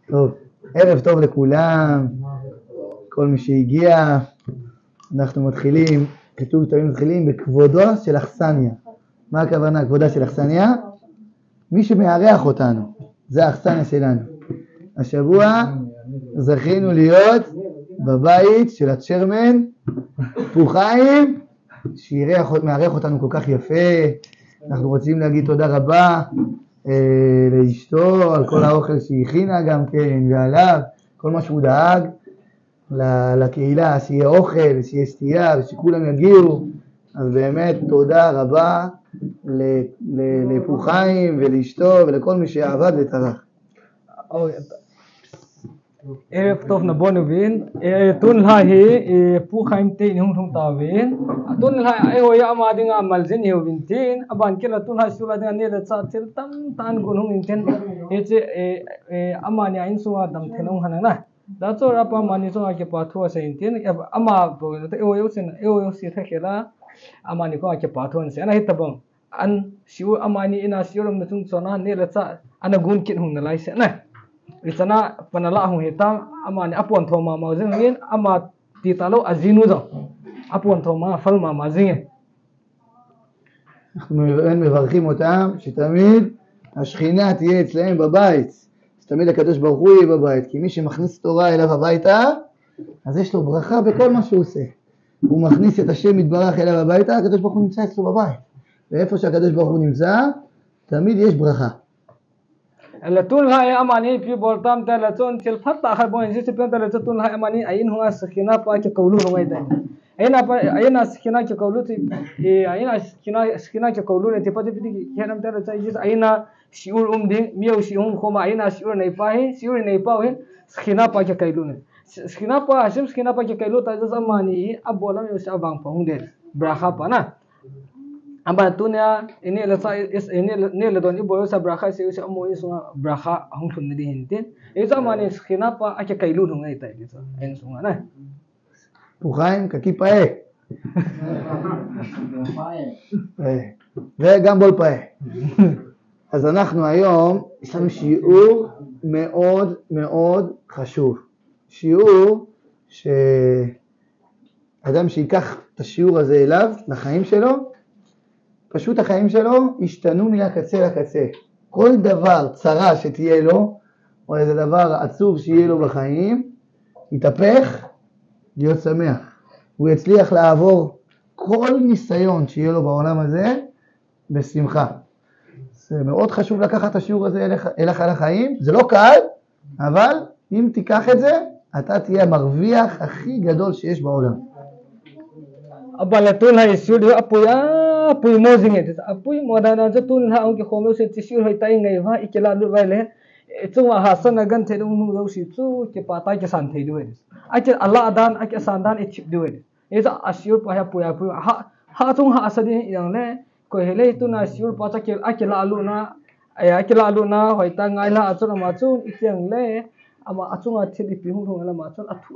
טוב, ערב טוב לכולם, כל מי שהגיע. אנחנו מתחילים, כתוב תמיד מתחילים בכבודו של אכסניה. מה הכוונה כבודה של אכסניה? מי שמארח אותנו, זה האכסניה שלנו. השבוע זכינו להיות בבית של הצ'רמן פוחיים, שמארח אותנו כל כך יפה. אנחנו רוצים להגיד תודה רבה לאשתו על כל האוכל שהיא הכינה גם כן, ועליו, כל מה שהוא דאג לקהילה, שיהיה אוכל, שיהיה שתייה ושכולם יגיעו. אז באמת תודה רבה לפוחיים ולאשתו ולכל מי שעבד וטרח. ערב טוב נבונבין, תון להי פוחיים תין הום תום תאבין, תון להי אהו יאמדין עמלזין יובינתין, אבן כלה תון להי סולה דין ניר צאצל תם תן גונום אינתן, איזה אמני אין סוה דם תנום הננה. דאצו רפה אמני סוה כפתוח סינתין, אמה בוגד אהו יוסין תכלה, אמני כוה כפתוח סין, אני תבון, אן שיעור אמני אינה שיעורם נתון סונה ניר צא, אנה גון כינום נלייסן. Di sana penelaah hitam ama ni apuan thoma mazingin ama titalo azinu do apuan thoma falma mazingin. אנחנו מברכים אותם שתמיד השכינה תהיה אצלהם בבית, שתמיד הקדוש ברוך הוא יהיה בבית, כי מי שמכניס תורה אליו הביתה אז יש לו ברכה בכל מה שהוא עושה. הוא מכניס את השם יתברך אליו הביתה, הקדוש ברוך הוא נמצא אצלו בבית, ואיפה שהקדוש ברוך הוא נמצא תמיד יש ברכה. Latun hai amani pi boltam ta latun til phatta har bon ji sepen ta latun hai amani ayin huwa sakhina pa ke kaulu ngai da ayina sakhina ke kaulu ti ayina sakhina ke kaulu ne ti pati piti khenam ta cha ji ayina shiur ding miau shium khoma ayina shiur nei pa hi shiur nei pa hi sakhina pa ke kailu ne sakhina pa asim sakhina pa ke kailu ta ja amani abolam yo sa bang pa hungde brakha pa na amba tunya ini lesa ini ne ledon ibo sa brakha se se amo isunga brakha hong thun di hintin eza mane skina pa ake kailu ngai tai isa en sunga na פוחיים קקי פאה וגם בול פאה. אז אנחנו היום יש לנו שיעור מאוד מאוד חשוב, שיעור שאדם שיקח את השיעור הזה אליו לחיים שלו, פשוט החיים שלו השתנו מהקצה לקצה. כל דבר צרה שתהיה לו, או איזה דבר עצוב שיהיה לו בחיים, יתהפך להיות שמח. הוא יצליח לעבור כל ניסיון שיהיה לו בעולם הזה בשמחה. זה מאוד חשוב לקחת את השיעור הזה אליך לחיים. זה לא קל, אבל אם תיקח את זה, אתה תהיה המרוויח הכי גדול שיש בעולם. אבל תון היסוד apui mozing itu apui modana jatun ha ang ke khomo se tisir hoi tai ngai wa ikela lu baile chunga hasan agan thedung nu lo si chu ke pata ke san thei duwe ake allah adan ake sandan e chip duwe esa asir pa ha puya pu ha chung ha asadi yang le ko hele tu na asir pa cha ke ake la lu na hoi ta ngai la achuna ma chu ikyang le ama achunga thedi pi hu la ma chu athu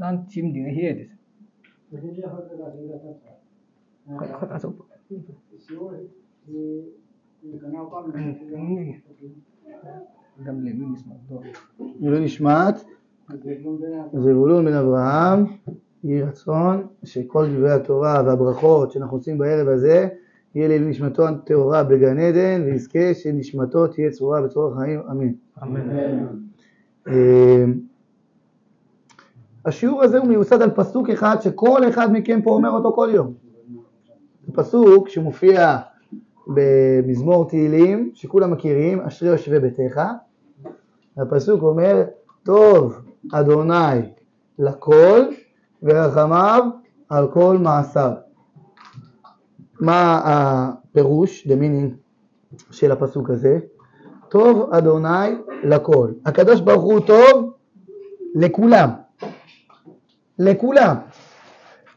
dan chimding he des לעילוי נשמת זבולון בן אברהם, יהי רצון שכל דברי התורה והברכות שאנחנו עושים בערב הזה יהיה לעילוי נשמתו הטהורה בגן עדן, ויזכה שנשמתו תהיה צרורה בצרור החיים, אמן. השיעור הזה הוא מיוסד על פסוק אחד שכל אחד מכם פה אומר אותו כל יום. זה פסוק שמופיע במזמור תהילים שכולם מכירים, אשרי יושבי ביתך. הפסוק אומר, טוב אדוני לכל ורחמיו על כל מעשיו. מה הפירוש, the meaning של הפסוק הזה? טוב אדוני לכל. הקדוש ברוך הוא טוב לכולם. לכולם.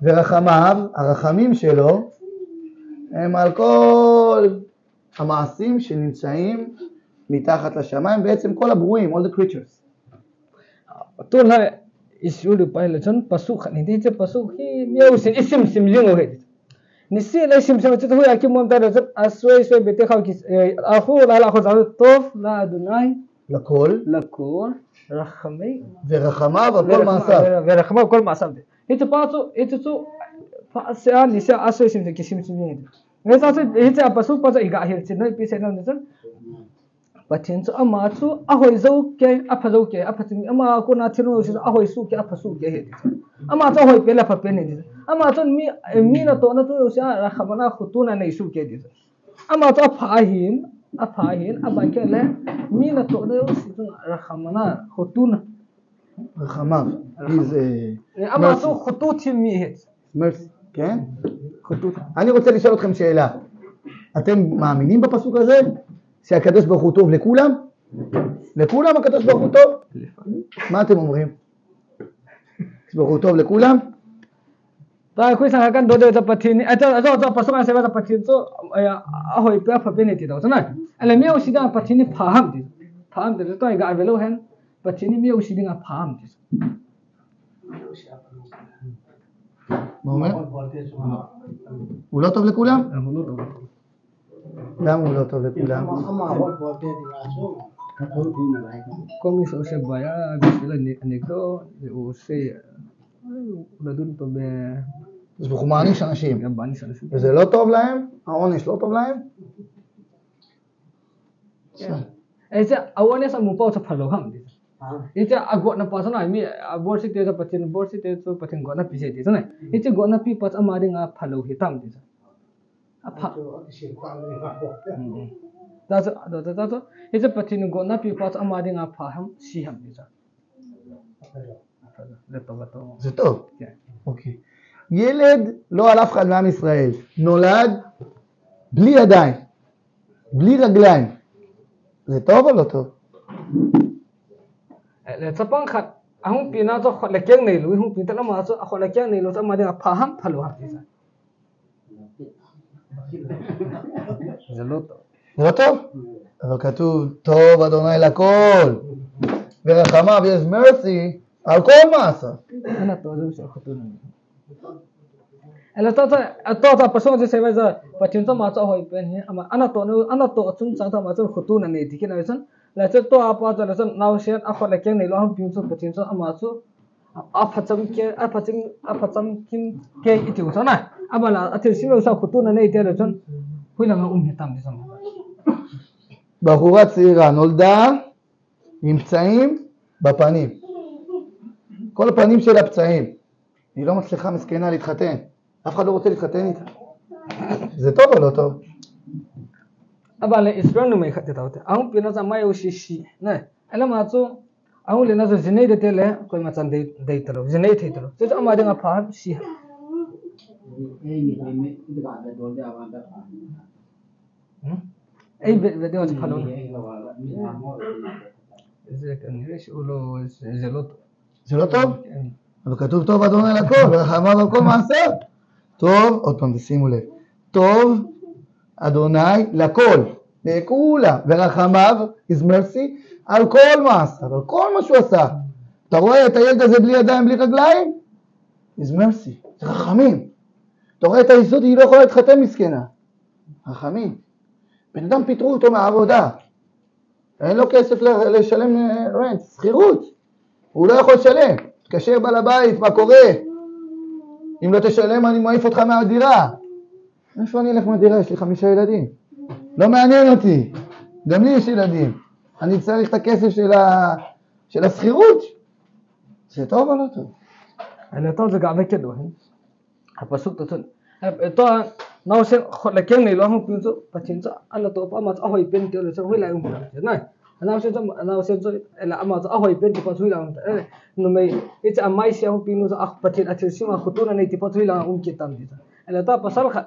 ורחמיו, הרחמים שלו, הם על כל המעשים שנמצאים מתחת לשמיים, בעצם כל הברואים, all the creatures. Betul lah, isu lupa lejon pasuk ini je pasuk hi miau sin isim simjung oke. ni si le sim sim chu hui akim mon ta ro asoi bete khaw ki akhu la kho za tov la adonai לכל lakol rachamei ורחמיו על כל מעשיו. ורחמיו כל מעשיו. itu pasu pa ni se asoi sim ki sim ni ngesa su itu apa su pa iga hir chin noi pi se nam ni pathin chu ama chu ahoi zo ke apha zo ke apha chin ama ko na thinu su ahoi su ke apha su ke he ama chu hoi pela pha pe ni ama chu mi na to na tu sa rakhamana khutuna nei su ke di ama chu apha hin aban ke le mi na to na su rakhamana khutuna רחמיו. ama chu khutut mi he מרסי, כן? אני רוצה לשאול אתכם שאלה. אתם מאמינים בפסוק הזה? שהקדוש ברוך הוא טוב לכולם? לכולם הקדוש ברוך הוא טוב? מה אתם אומרים? הקדוש ברוך הוא טוב לכולם? ta khui sang kan do de pathin ato pasuk an seva pathin so ahoi pe pha pe ni ti do na ale mi o sida pathin phaham de to ga velo hen pathin mi o sida phaham di מה אומר? הוא לא טוב לכולם? למה הוא לא טוב לכולם? Comme il se baya bisela anekdo o se לדון פה אז הוא מעניש אנשים. גם בעניש אנשים. וזה לא טוב להם? העונש לא טוב להם? איזה העונש המופע זה פלוהם. itu agak nampak sana ini bor si tiada patin gona pisai di sana itu gona pi pas amari nga phalu hitam di sana apa dah itu patin gona pi pas amari nga paham siham di sana זה טוב. אוקיי. ילד לא על אף אחד מעם ישראל נולד בלי ידיים בלי רגליים זה טוב או לא טוב? Lepang kat, aku pina tu lekeng ni lu, aku pina lama tu aku lekeng ni lu tu macam paham palu hati saya. זה לא טוב? אבל כתוב טוב אדוני לכל ורחמיו יש מרסי על כל מעשה. Ana tu tu saya khutu ni. Ela tu pasal je saya baca pacin tu macam hoi pen ni, ama ana tu acung cang macam khutu ni dikit na macam. Lalu tu apa tu lalu nausian aku lekeng ni lu aku pina tu pacin tu ama tu apa macam kim ke itu sana. Ama lah akhir sih usah khutu ni itu lalu huilang hitam di sana. בחורה צעירה נולדה עם פצעים בפנים. כל הפנים שלה פצעים. היא לא מצליחה מסכנה להתחתן. אף אחד לא רוצה להתחתן איתה. זה טוב או לא טוב? אבל ישראל לא מחתת אותה. אנחנו פינה זה מה יושישי. אלא מה עצו, אנחנו לנזו זני דתלה, כל מצב דייתלו, זני דייתלו. זה אמרתי nga פעם שיחה. أي بدي أقول فلون. זה כנראה שהוא לא, זה לא טוב. זה לא טוב? אבל כתוב טוב אדוני לכל, ורחמיו על כל מעשיו. טוב, עוד פעם תשימו לב. טוב אדוני לכל, לכולם, ורחמיו, his mercy, על כל מעשיו, על כל מה שהוא עשה. אתה רואה את הילד הזה בלי ידיים, בלי רגליים? his mercy, זה רחמים. אתה רואה את היסוד, היא לא יכולה להתחתן מסכנה. רחמים. בן אדם פיטרו אותו מהעבודה, אין לו כסף לשלם רנט, שכירות, הוא לא יכול לשלם, תקשר בעל הבית, מה קורה? אם לא תשלם אני מעיף אותך מהדירה. איפה אני אלך מהדירה? יש לי 5 ילדים, לא מעניין אותי, גם לי יש ילדים, אני צריך את הכסף של השכירות. זה טוב או לא טוב? אני טוב זה גם כדו, הפסוק תוצאות, nausian lekeng ni lo hang pin so pacin so ala to pa ma ahoi pen te lo so hui lai um na nausian so ela ama so ahoi pen te pa hui lang no mai it's a mai sia pin so ah pacin atil sima khutuna nei te pa hui lang um kitam di ela ta pasal kha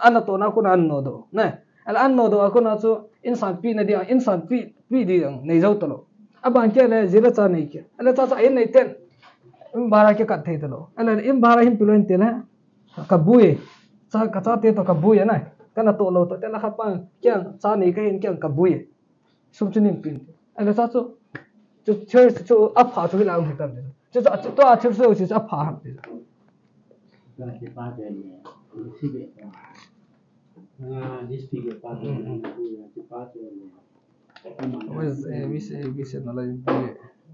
ana to na kun an no do na ela an no do aku na so insan pi na dia insan pi di nei zo to lo aban ke le zira cha nei ke ela ta ai nei ten im bara ke kat thei to lo ela im bara him piloin te la ka buye sa kata te to kabuya na kana to lo to tela khapang kyang sa nei ka hin kyang kabuya sum chunin pin ala sa so church to apha to la um hitam de to a church so is apha ham de mas bisa nala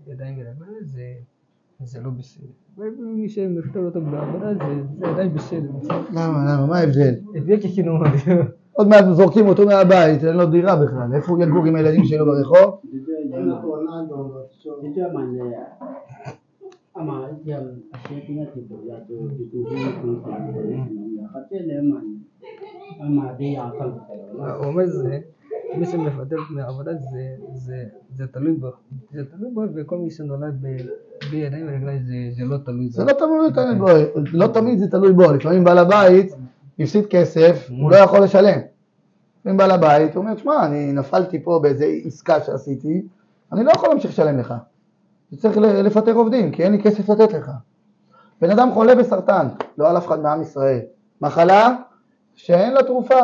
yadang gira זה לא בסדר. מי שמכתוב אותו בעבודה זה עדיין בסדר. למה? מה ההבדל? הביא ככינור. עוד מעט זורקים אותו מהבית, אין לו דירה בכלל. איפה הוא יגור עם הילדים שלו ברחוב? הוא אומר זה, מי שמפטר מהעבודה זה תלוי בו. זה תלוי בו וכל מי שנולד בידיים ורגליים זה לא תלוי בו. זה לא תמיד זה תלוי בו. לפעמים בעל הבית יפסיד כסף, הוא לא יכול לשלם. לפעמים בעל הבית הוא אומר, תשמע, אני נפלתי פה באיזה עסקה שעשיתי, אני לא יכול להמשיך לשלם לך. צריך לפטר עובדים, כי אין לי כסף לתת לך. בן אדם חולה בסרטן, לא על אף אחד מעם ישראל. מחלה שאין לה תרופה.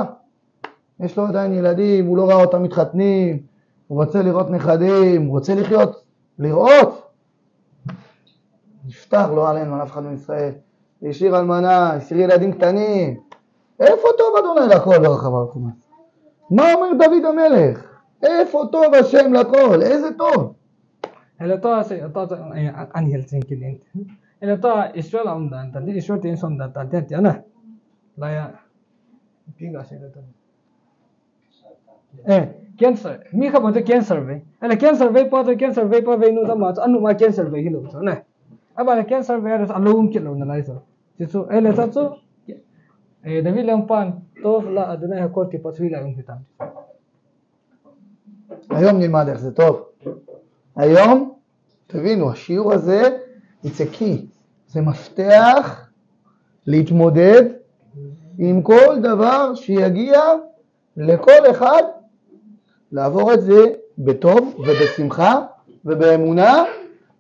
יש לו עדיין ילדים, הוא לא ראה אותם מתחתנים, הוא רוצה לראות נכדים, הוא רוצה לחיות, לראות. נפטר לא עלינו, על אף אחד מישראל. השאיר אלמנה, השאיר ילדים קטנים. איפה טוב אדוני לכל ברחבה הרחומה? מה אומר דוד המלך? איפה טוב השם לכל? איזה טוב? Eller han helt enkelt inte. Eller ta Israel omdan, tadi Israel tin somdan tadi ana. Laya pinga se to. Cancer. Mi ka bote cancer ve. Eller cancer ve pa ve nu da ma anu ma cancer ve hilo so na. Aba cancer ve ras alum kilo na lai so. Tisu ele ta so David lampan to la aduna ha korti paswi la un hitam. היום נלמד איך זה טוב. היום, תבינו, השיעור הזה יצקי, זה מפתח להתמודד עם כל דבר שיגיע לכל אחד, לעבור את זה בטוב ובשמחה ובאמונה,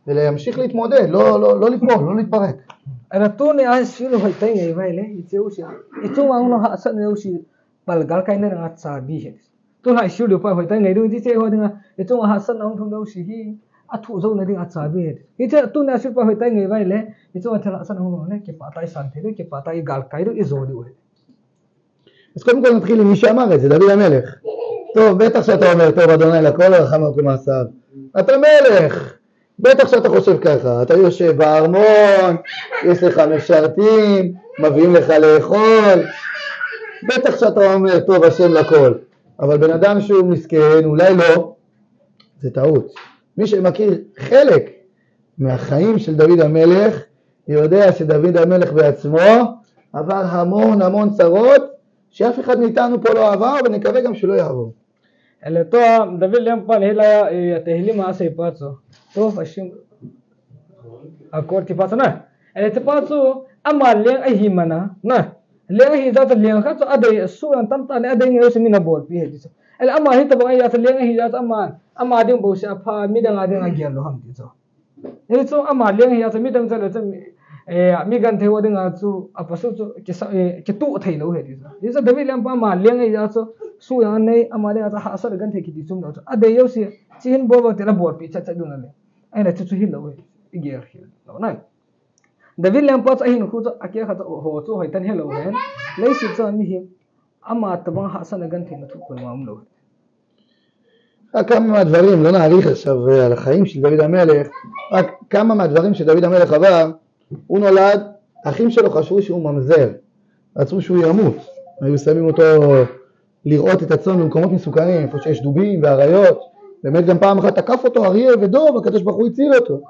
ולהמשיך להתמודד, לא ליפול, לא להתפרק. Ratune as filo hoiteng ei vai le iteu si itu mau no ha san eu si balgal kai na nga cha bi he tu hai shulu pa hoiteng ei du ti che ho dinga itu ha san ang thong deu si hi athu zo na ding a cha bi he ite tu na shul pa hoiteng ei vai le itu a thela san ho ne ke patai san the ke patai gal kai ru izo di we. אז קודם כל נתחיל עם מי שאמר את זה, דוד המלך. טוב, בטח שאתה אומר, טוב אדוני לכל הרחם על כל מעשיו. אתה מלך. בטח שאתה חושב ככה, אתה יושב בארמון, יש לך משרתים, מביאים לך לאכול, בטח שאתה אומר טוב השם לכל, אבל בן אדם שהוא מסכן, אולי לא, זה טעות. מי שמכיר חלק מהחיים של דוד המלך, יודע שדוד המלך בעצמו עבר המון צרות, שאף אחד מאיתנו פה לא עבר, ונקווה גם שלא יעבור. Ele to David lempan hela tehli ma se patso. To fashim akor ti patso na. Ele te patso amal leng ai himana na. Leng hi zat leng kha so adai su an tam ta ne adai nge se mina bol pi he so. Ele amal hi ta bang ai zat leng hi zat amal ding bo sha pha mi dang ading a gyal lo ham ti so. Ele so amal leng hi zat mi dang zalo cham mi gan the wading a chu apasu chu ke tu thai lo he ti so. Isa David lempan ma leng ai zat so su yang nei amade ata hasar gan the ki ti chum lo ade yo si chin bo bo te la bor pi cha cha dun le ai na chu hi lo we iger hi lo na David lampat ai nu khu to akia kha to ho chu hoi tan hello hen lei si cha mi hi ama ta bang hasar gan the na thu ko mam lo. כמה מהדברים, לא נעריך עכשיו על החיים של דוד המלך, רק כמה מהדברים שדוד המלך עבר, הוא נולד, האחים שלו חשבו שהוא ממזר, רצו שהוא ימות, היו שמים אותו לראות את הצאן במקומות מסוכנים, איפה שיש דובים ואריות, באמת גם פעם אחת תקף אותו אריה ודוב, הקדוש ברוך הוא הציל אותו.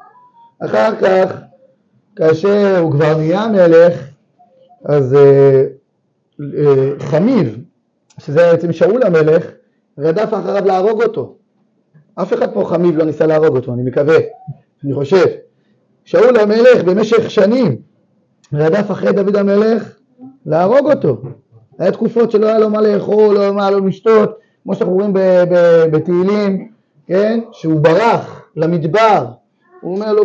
אחר כך, כאשר הוא כבר נהיה מלך, אז חמיב, שזה בעצם שאול המלך, רדף אחריו להרוג אותו. אף אחד פה חמיב לא ניסה להרוג אותו, אני מקווה, אני חושב. שאול המלך במשך שנים רדף אחרי דוד המלך להרוג אותו. היה תקופות שלא היה לו מה לאכול, לא היה מה לו לשתות, כמו שאנחנו רואים בתהילים, כן? שהוא ברח למדבר, הוא אומר לו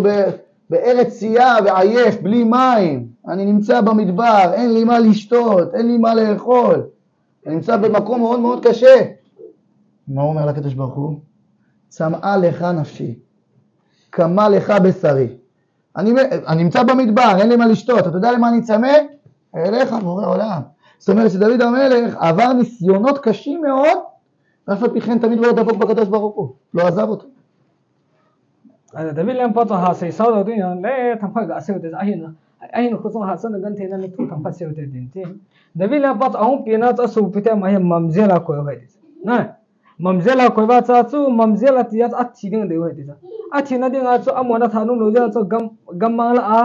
בארץ צייה ועייף, בלי מים, אני נמצא במדבר, אין לי מה לשתות, אין לי מה לאכול, אני נמצא במקום מאוד מאוד קשה. מה הוא אומר לקדוש ברוך הוא? צמאה לך נפשי, קמה לך בשרי. אני נמצא במדבר, אין לי מה לשתות, אתה יודע למה אני צמא? אליך בורא עולם. זאת אומרת שדוד המלך עבר ניסיונות קשים מאוד, ואף על פי כן תמיד לא דבק בקדוש ברוך הוא, לא עזב אותו. אז דוד להם פה צהסי סוד דויניה לתמכה גאסות ayun ko song hasan gan thena ni thu tham pa seu te din ti davi la pat ahung pina cha su pite ma he mamzela ko hai dis na mamzela ko ba cha chu mamzela ti a thi ding de hai dis a thi na ding a chu amona thanu lo ja chu gam ma la a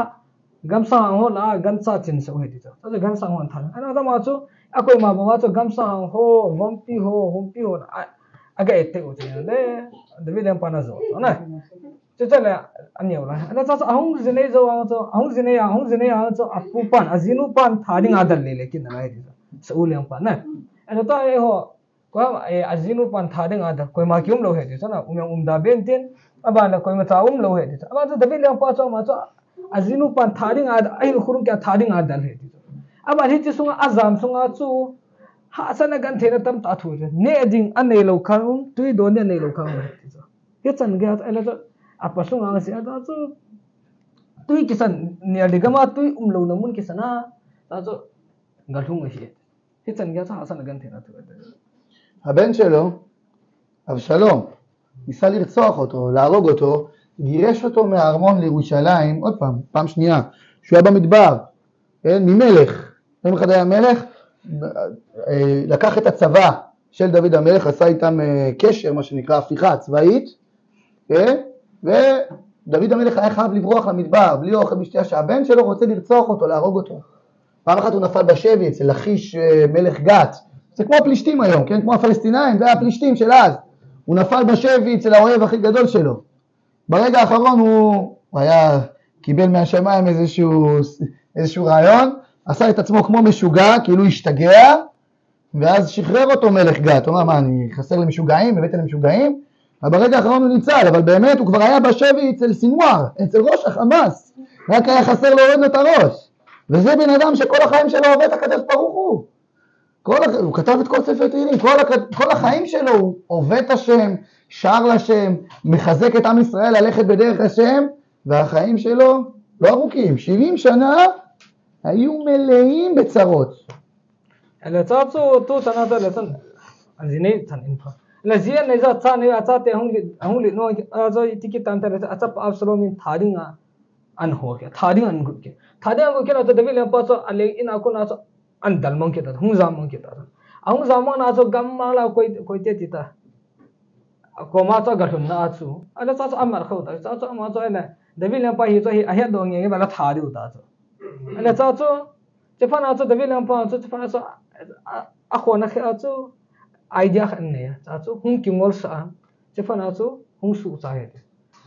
gam sa ho la gam sa chin so hai dis so gam sa hon than ana da ma chu akoi ma ba chu gam sa ho vompi ho aga ette o che le davi la pa na zo na这来安牛了，那这是ahung zine zo ahung zine zo apupan azinu pan thading adal le kin na ai sa uliang pan na ana ta e ho ko azinu pan thading adal koi ma kyum lo he di sana umyang umda benten aba na koi ma chaum lo he di aba to dabi liang pa cho ma cho azinu pan thading adal ai khurung kya thading adal he di aba hi chi sunga azam sunga chu ha sana gan thena tam ta thu ne ding an nei lo khang tui don ne nei lo khang he chan ga ala apa sunga si ada tu tui kisan niar digama tui umlo namun kisana tazo galhung hi hitsan gya sa hasan gan thena tu הבן שלו אבשלום ניסה לרצוח אותו, להרוג אותו, גירש אותו מהארמון לירושלים עוד פעם שנייה שהוא היה במדבר, ממלך, יום אחד היה מלך, לקח את הצבא של דוד המלך, עשה איתם קשר, מה שנקרא הפיכה צבאית, ודוד המלך היה חייב לברוח למדבר, בלי אוכל בשתייה, שהבן שלו רוצה לרצוח אותו, להרוג אותו. פעם אחת הוא נפל בשבי אצל לכיש מלך גת, זה כמו הפלישתים היום, כן? כמו הפלסטינאים, זה הפלישתים של אז. הוא נפל בשבי אצל האוהב הכי גדול שלו. ברגע האחרון הוא קיבל מהשמיים איזשהו רעיון, עשה את עצמו כמו משוגע, כאילו השתגע, ואז שחרר אותו מלך גת. הוא אמר, מה, אני חסר למשוגעים, הבאתי למשוגעים? ברגע האחרון הוא ניצל, אבל באמת הוא כבר היה בשבי אצל סינואר, אצל ראש החמאס, רק היה חסר להוריד את הראש. וזה בן אדם שכל החיים שלו עובד הקדוש ברוך הוא. הוא כתב את כל ספר תהילים, כל החיים שלו הוא עובד השם, שר לשם, מחזק את עם ישראל ללכת בדרך השם, והחיים שלו לא ארוכים, 70 שנה היו מלאים בצרות. לצעת זו תנת לצן, אז הנה תנאים פה. לזיין נזע צעני הצעתי ההוא לנוע, אז תיקי תנתר, הצעפ אבשלומים תארינג אנהור, תארינג אנגוד, תארינג אנגוד כן, אתה דבי למפצו, עלי אין אקון עצו, andal mong kita, hung zamong kita. Ang zamong na aso gamma la koi te tita. Ako ma to gathun na asu. Ala sa amar khauta, sa so ma to ela. Davi lam pa hi to hi ahya dong nge bala thari uta so. Ala sa so chefana so davi lam pa so chefana so ako na kha so idea khan ne. Sa so hung kimol sa chefana so hung su sa he.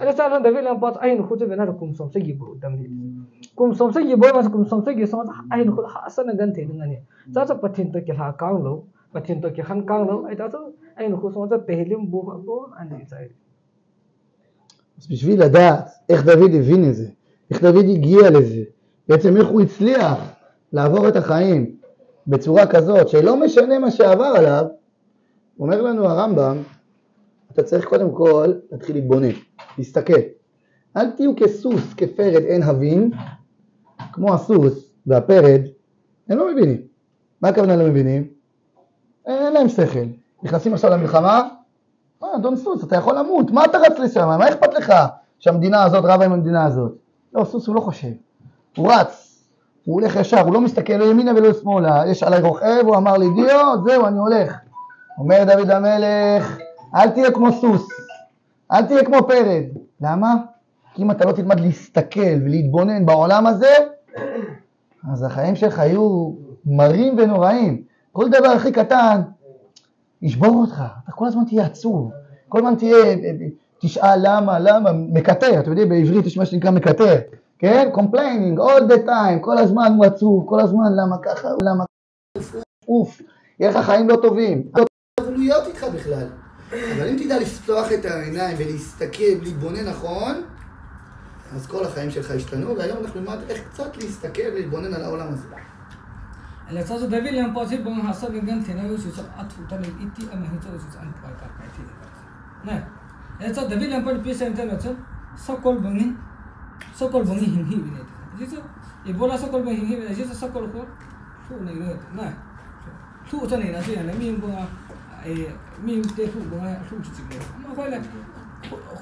Ala sa davi lam pa ai nu khu che bena kum som se gi bu dam ni. kum som se gi boy mas kum som se gi som ai nu hasan gan the ng ani cha cha pathin to ke ha kang lo pathin to ke khan kang lo ai ta ai nu som cha tehlim bu ko ani sai. אז בשביל לדעת איך דוד הבין את זה, איך דוד הגיע לזה, בעצם איך הוא הצליח לעבור את החיים בצורה כזאת שלא משנה מה שעבר עליו, אומר לנו הרמב"ם, אתה צריך קודם כל להתחיל להתבונן, להסתכל. אל תהיו כסוס, כפרד אין הבין, כמו הסוס והפרד, הם לא מבינים. מה הכוונה לא מבינים? אין להם שכל. נכנסים עכשיו למלחמה, אדון סוס, אתה יכול למות, מה אתה רץ לשם? מה אכפת לך שהמדינה הזאת רבה עם המדינה הזאת? לא, סוס הוא לא חושב. הוא רץ, הוא הולך ישר, הוא לא מסתכל לא ימינה ולא שמאלה, יש עליי רוכב, הוא אמר לי דיו, זהו, אני הולך. אומר דוד המלך, אל תהיה כמו סוס, אל תהיה כמו פרד. למה? כי אם אתה לא תלמד להסתכל ולהתבונן בעולם הזה, אז החיים שלך יהיו מרים ונוראים. כל דבר הכי קטן ישבור אותך. אתה כל הזמן תהיה עצוב. כל הזמן תשאל למה, מקטר. אתה יודע, בעברית יש מה שנקרא מקטר. כן? complaining all the time. כל הזמן הוא עצוב. כל הזמן למה ככה, למה ככה. אוף. יהיה לך חיים לא טובים. לא טוב להיות איתך בכלל. אבל אם תדע לפתוח את העיניים ולהסתכל ולהתבונן נכון, אז כל החיים שלך השתנו, והיום אנחנו נלמד איך קצת להסתכל ולהתבונן על העולם הזה. לצד זה דוד להם פוסט במחסה בגן תנאו שצריך עטפותה לאיתי המהיצה שצריך אנפאי כרפאיתי. לצד דוד להם פוסט פיסה אינטרנציה, סוקול בני הינהי בנית. איבולה סוקול בני הינהי בנית, סוקול חור. thu này nữa này thu cho này là gì là mình bông mình để thu bông thu chỉ này mà phải là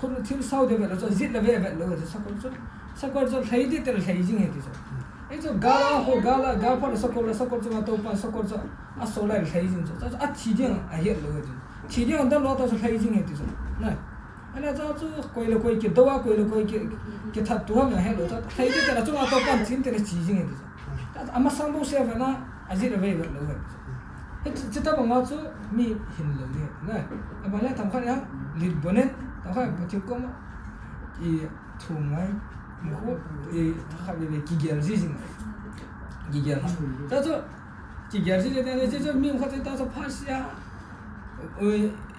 คนที่เศร้าเดี๋ยวแบบเราจะจิตเราแบบเลยสักคนจะใช้ที่แต่ละใช้จริงเหรอที่สุดไอ้เจ้ากาลาพอสักคนจะมาตัวปันสักคนจะอัศโสไลใช้จริงจะอัดชีเดียงไอ้เหี้ยเลยชีเดียงอันนั้นเราต้องใช้จริงเหรอที่สุดนะอันนั้นจะคุยเลยคุยกี่ตัวคุยเลยคุยกี่ทัดตัวมันเหี้ยเลยจะใช้ที่แต่ละตัวมาตัวปันจริงแต่ละชีจริงเหรอที่สุดแต่มาสังบุเสียไปนะอาจิตเราแบบเลยจะต้องบอกว่าจะมีหินเลยนะแต่บางอย่างทำขั้นยังลิดบนเนี่ยแต่ว่าพอถึงก็อีถุงไงมันก็อีถ้าแบบกี่เกียร์จริงๆกี่เกียร์แต่จะกี่เกียร์จริงๆเนี่ยจะมีมันก็จะต้องพัฒนา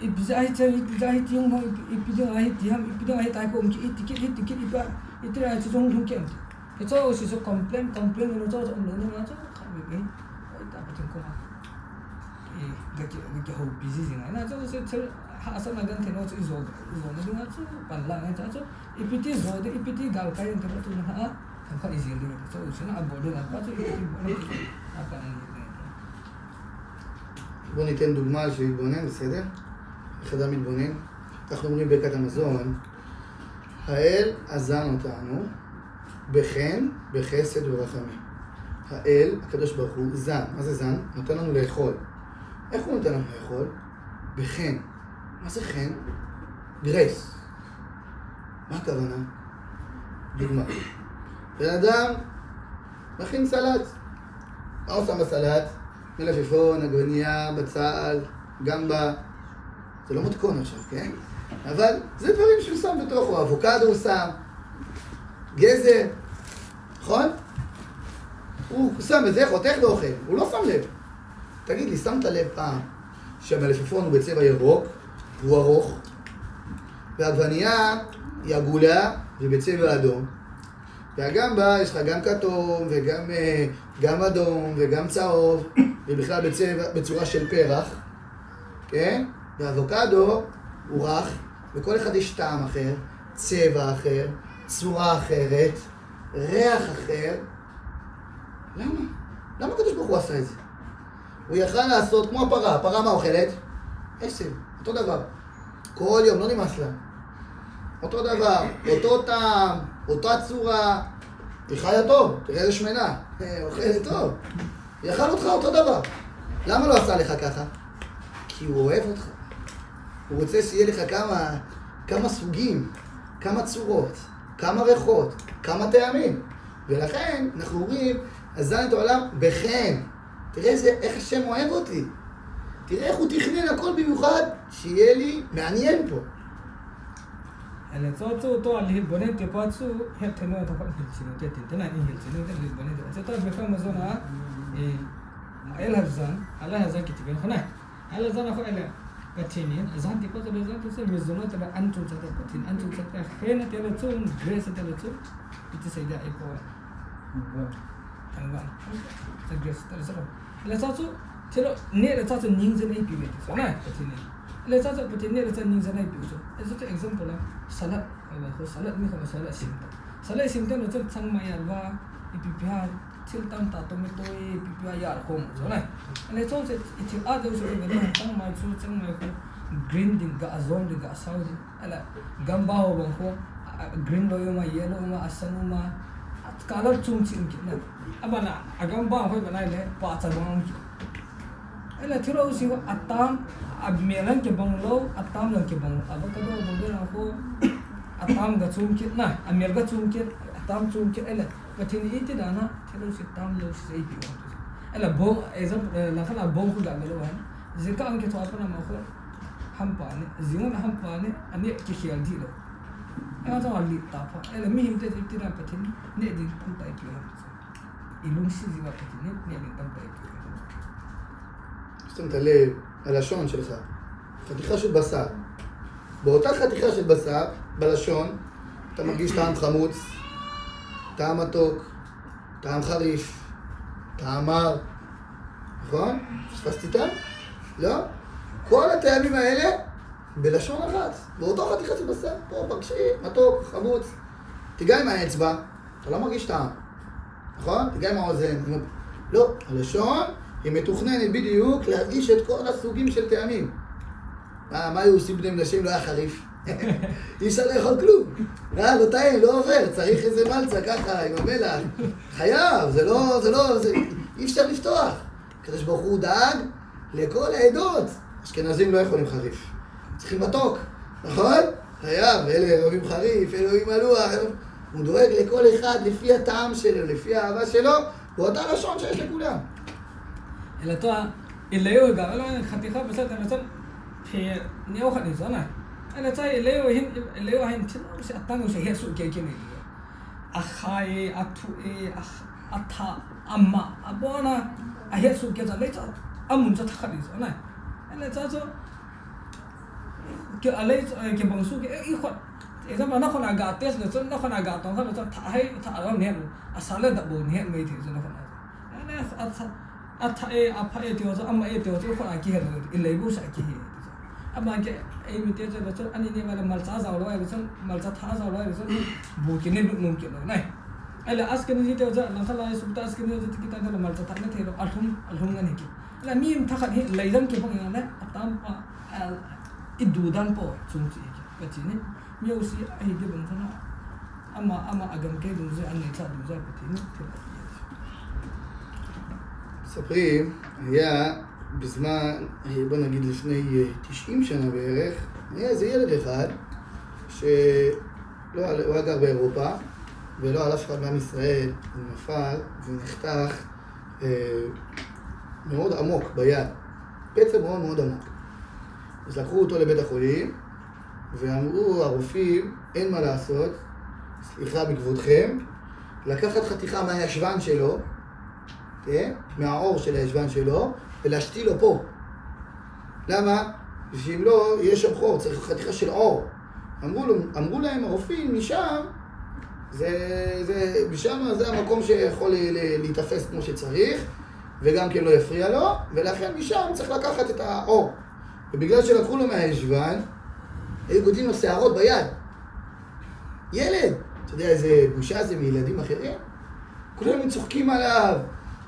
อีพิจารณาอีพิจารณาที่ห้องอีพิจารณาที่ห้องอีพิจารณาที่ตายก็มีอีติกิอีปะอีที่อะไรจะต้องทุ่งเกี่ยงที่จะเอาสิ่งคอมเพลนเราจะเอาเรื่องนั้นจะทำแบบนี้แต่พอถึงก็cái hậu bị gì vậy na cho sẽ hạ sang gần thế nó sẽ rồi nó đúng không bản là này cho ipt rồi thì ipt gal cái thì nó tụi nó thằng khác gì được cho sẽ là bộ được apa cho apa בוא ניתן דוגמה של מתבונן, בסדר? אחד המתבונן, אנחנו אומרים ברכת המזון, האל עזן אותנו בחן, בחסד וברחמים. האל, הקדוש ברוך הוא, זן. מה זה זן? נותן לנו לאכול. איך הוא נותן לנו לאכול? בחן. מה זה חן? גרייס. מה הכוונה? דוגמה. בן אדם מכין סלט. מה הוא שם בסלט? מלפפון, עגבנייה, בצל, גמבה. זה לא מתכון עכשיו, כן? אבל זה דברים שהוא שם בתוכו. אבוקדו הוא שם, גזר, נכון? הוא שם את זה, חותך ואוכל. הוא לא שם לב. תגיד לי, שמת לב פעם שהמלפפון הוא בצבע ירוק, הוא ארוך, והעגבנייה היא עגולה ובצבע אדום. והגמבה יש לך גם כתום וגם אדום וגם צהוב, ובכלל בצורה של פרח, כן? והאבוקדו הוא רך, וכל אחד יש טעם אחר, צבע אחר, צורה אחרת, ריח אחר. למה? למה הקדוש ברוך הוא עשה את זה? הוא יכל לעשות כמו הפרה. הפרה מה אוכלת? עשב, אותו דבר. כל יום, לא נמאס לה. אותו דבר, אותו טעם, אותה צורה. היא חיה טוב, תראה איזה שמנה. אוכלת טוב. יאכל אותך אותו דבר. למה לא עשה לך ככה? כי הוא אוהב אותך. הוא רוצה שיהיה לך כמה סוגים, כמה צורות, כמה ריחות, כמה טעמים. ולכן אנחנו אומרים, עזן את העולם בחן. תראה איך השם אוהב אותי. תראה איך הוא תכנן הכל במיוחד, שיהיה לי מעניין פה. אלא צועצו אותו על להתבונן כפועצו, התנו את הכל הלצינו, תתנה אני הלצינו, להתבונן. זה טוב בפעם הזו אל הזן, עלי הזן כתיבי נכונה. אל הזן אנחנו אלה פתינין, הזן טיפות על הזן תעשה מזונות על האנצו צעת הפתין, אנצו צעת החן את ילצון, גרס את ילצון, ותסיידה איפה תנגן. זה גרס את ילצון. אלא צועצו, שלא, נראה צועצו נינגזן אי פיבט, סונה, פתינין. אלא צועצו פתינין נראה צועצו נינגזן אי פיבט. איזה זה אקזמפל, סלט, סלט מי חבר סלט סימטה. סלט סימטה נוצר צנג מהירבה, איפיפיהר, 칠땀 따또미또이 비비야 공 저네 근데 저한테 이제 아들 소리 내가 딱 말수 정말 그 그린딩 가 아존딩 가 사우디 알아 감바오 방고 그린 로요마 옐로마 아산우마 컬러 춤친 기나 아바나 아감바 거기 나이네 빠차방 알아 들어오시고 아땀 아메란 게 방로 아땀란 게 방 아바카도 보더라고 아땀 가 춤kit나 아멜가 춤kit 아땀 춤kit 알아 Patin itu dana, kalau sitam lo sih itu. Ela bom, example, lah kalau bom kuda meluan, jika angkat tu apa nama aku, hampa ni, zimun hampa ni, ani kisial di lo. Ela tu alih tapa, ela mihim tu itu dah patin, ni di tempat itu. Ilung sih juga patin ni di tempat itu. שמת לב על השון שלך, חתיכה של בשר. באותה חתיכה של בשר, בלשון, אתה מרגיש טעם חמוץ, טעם מתוק, טעם חריף, טעם מר, נכון? פספסתי טעם? לא? כל הטעמים האלה בלשון אחת, באותו חתיכה של בשר, פה פגשי, מתוק, חמוץ. תיגע עם האצבע, אתה לא מרגיש טעם, נכון? תיגע עם האוזן, לא, הלשון היא מתוכננת בדיוק להרגיש את כל הסוגים של טעמים. מה היו עושים בני מנשה אם לא היה חריף? אי אפשר לאכול כלום. לא טעים, לא עובר, צריך איזה מלצה ככה עם המלח. חייב, זה לא, אי אפשר לפתוח. הקדוש ברוך הוא דאג לכל העדות. אשכנזים לא יכולים חריף. צריכים מתוק, נכון? חייב, אלה אוהבים חריף, אלה אוהבים מלוח. הוא דואג לכל אחד לפי הטעם שלו, לפי האהבה שלו, באותה לשון שיש לכולם. אלא תועה, אלוהו גם, אלוהו חתיכה בסדר, נאו חניזונה. אלא תועה, אלוהו הינתנו שעתנו שהסו ככני. אחי, אטואי, אטה, אמה, אבונה, ההסו כזה, ליצה, אמון זאת חניזונה. אלא תועה זו, כבנסו, כאיכות. איזה מה נכון הגעתס, נכון הגעתו, נכון תאי נהנו, הסלה דבו נהן מייתי, זה נכון. apa itu aja, amma itu aja, kau nak kihar tu, ilmu saya kihar. Amma ke, itu aja betul, ini malah malca jauh loh, betul, malca thah jauh loh, betul, mungkin ni mungkin loh, nah. Alah asken itu aja, langsung lah subta asken itu kita kalau malca thah ni thelo, alhum kan hiki. Alah miem thah kan hiki, lain ke pengen lah, atam itu dan po, cungci hiki, macam ni, miem usi ahidi bangsa na, amma agam ke dulu saya ane cah dulu saya betul ni, thelo. מספרים, היה בזמן, בוא נגיד לפני 90 שנה בערך, היה איזה ילד אחד שהוא היה גר באירופה ולא על אף אחד מעם ישראל, הוא נפל ונחתך מאוד עמוק ביד, פצע מאוד מאוד עמוק. אז לקחו אותו לבית החולים ואמרו הרופאים, אין מה לעשות, סליחה בכבודכם, לקחת חתיכה מהישבן שלו, מהעור של הישבן שלו, ולהשתיל לו פה. למה? שאם לא, יהיה שם חור, צריך חתיכה של עור. אמרו להם הרופאים, משם זה המקום שיכול להתאפס כמו שצריך, וגם כן לא יפריע לו, ולכן משם צריך לקחת את העור. ובגלל שלקחו לו מהישבן, היו גודלים לו שערות ביד. ילד! אתה יודע איזה בושה זה מילדים אחרים? כולם צוחקים עליו.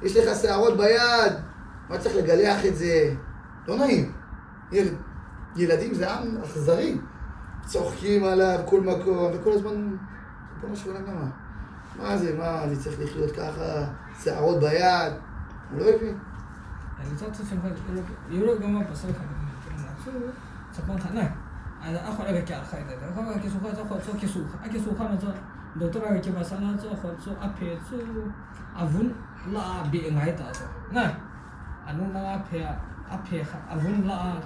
יש לך שערות ביד, מה צריך לגלח את זה? לא נעים. ילדים זה עם אכזרי. צוחקים עליו כל מקום, וכל הזמן, פה משהו למה? מה זה? מה, אני צריך לחיות ככה, שערות ביד? הוא לא הבין. אני רוצה ששמחה, יורו גם בסוף, ספון חנה. aku ada kerja apa ini? Aku ada kesukaan, aku kesukaan macam doktor ada kerja sana, aku apa tu avun lah biengai tak? Nah, anu lah apa avun lah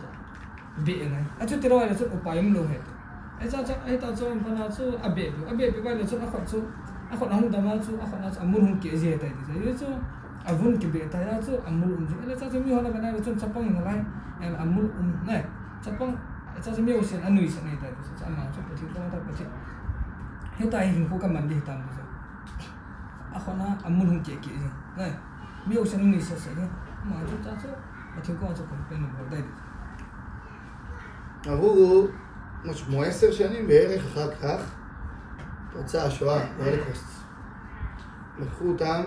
biengai. Acu terus ada tu upaya mulu itu. Itu tu mana tu abe bagaimana tu aku nak dama tu aku nak amul kerja itu. Jadi tu avun kerja itu amul unjuk. Jadi tu mih orang mana tu capang yang lain, yang amul nah capang. Itu semua usia anu usia ni dah tu, sama macam macam tu macam macam. Kita ini kau kan mandi hitam tu. Aku nak amul hungki ni, nah, semua usia anu usia saja. Macam macam kau macam kau pernah buat dah. עברו משהו 10 שנים בערך אחר כך פרצה השואה בהולוקוסט. לקחו אותם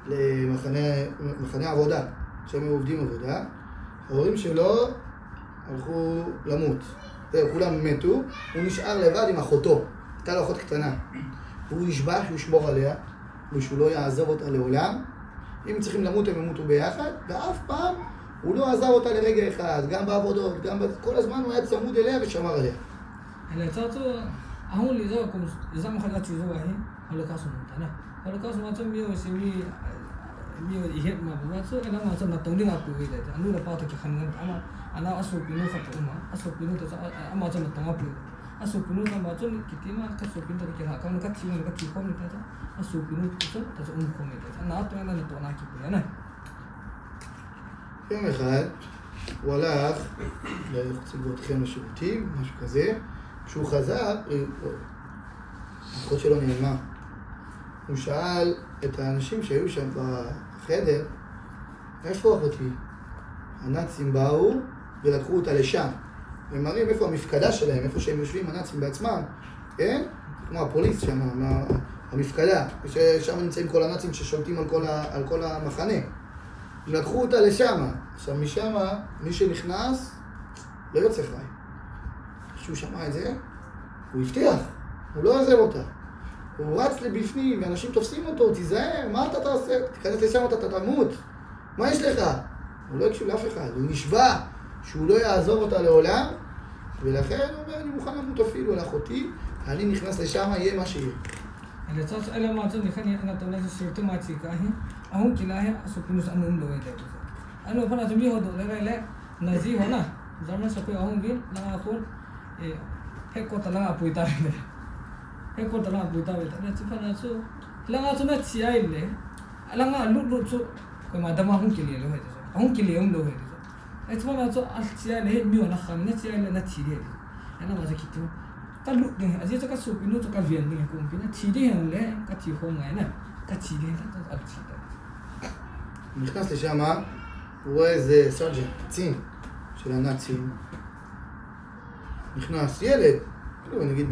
למחנה עבודה, שהם עובדים עבודה. ההורים שלו הלכו למות. כולם מתו, הוא נשאר לבד עם אחותו. הייתה לו אחות קטנה. הוא נשבע שהוא ישמור עליה, ושהוא לא יעזוב אותה לעולם. אם צריכים למות הם ימותו ביחד, ואף פעם הוא לא עזב אותה לרגע אחד, גם בעבודות, גם כל הזמן הוא היה צמוד אליה ושמר עליה. Lepas tu, aku lihat aku zaman kerja cuci wahai, holocaust mana? Holocaust macam mio ihet macam tu, kalau macam nak tunggu aku ini, anu lepas tu kena anak asal pinu kata asal pinu tu macam nak tunggu apa? Asal pinu tu macam kita mah asal pinu tu kira kan kat sini kat kipom ni tu, asal pinu tu tu umum ni tu. Anak tu anak tu anak kipu ya, nah. יום אחד הוא הלך לציבור אתכם לשירותים, משהו כזה. כשהוא חזר, האחות שלו נעלמה. הוא שאל את האנשים שהיו שם בחדר, איפה אחותי? הנאצים באו ולקחו אותה לשם. הם מראים איפה המפקדה שלהם, איפה שהם יושבים הנאצים בעצמם, כן? כמו הפוליס שם, המפקדה, ששם נמצאים כל הנאצים ששולטים על כל המחנה. לקחו אותה לשם. עכשיו משם, מי שנכנס, לא יוצא חי. כשהוא שמע את זה, הוא הבטיח, הוא לא עזב אותה. הוא רץ לבפנים, ואנשים תופסים אותו, תיזהר, מה אתה תעשה? תיכנס לשם, אתה תמות. מה יש לך? הוא לא הקשיב לאף אחד, הוא נשבע שהוא לא יעזור אותה לעולם, ולכן הוא אומר, אני מוכן למות אפילו על אחותי, אני נכנס לשם, יהיה מה שיהיה. אלה מעצות נכן נתון לזה שרטו מעציקה היא, ahun kilahe supinus anum loe de anu phana chumi ho do le nazi ho na zaman sa ko ahun bin la ko he ko tala apuita de he ko tala apuita de na chi phana chu langa chu na chi ai le langa lu lu chu ko ma dama ahun kile lo he de ahun kile um lo he de ai chu phana chu al chi ai le mi ona kham na chi ai le na chi de ana ma sa kitu ka lu de aje ka supinu chu ka vian ni ko pina chi de han le ka chi ho ngai na ka chi de ta al chi de הוא נכנס לשם, הוא רואה איזה סרג'נט, קצין של הנאצים. נכנס ילד, כאילו נגיד